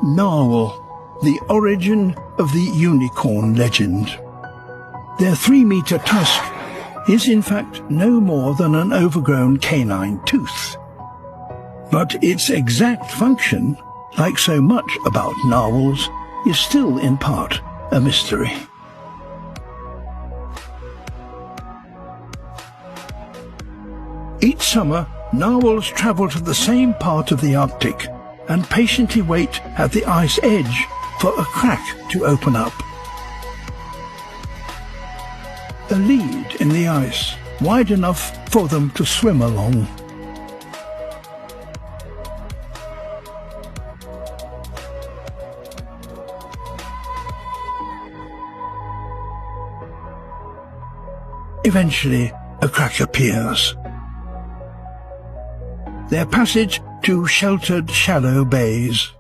Narwhal, the origin of the unicorn legend. Their 3-meter tusk is in fact no more than an overgrown canine tooth. But its exact function, like so much about narwhals, is still in part a mystery. Each summer, narwhals travel to the same part of the Arctic and patiently wait at the ice edge for a crack to open up. A lead in the ice, wide enough for them to swim along. Eventually, a crack appears. Their passage to sheltered, shallow bays.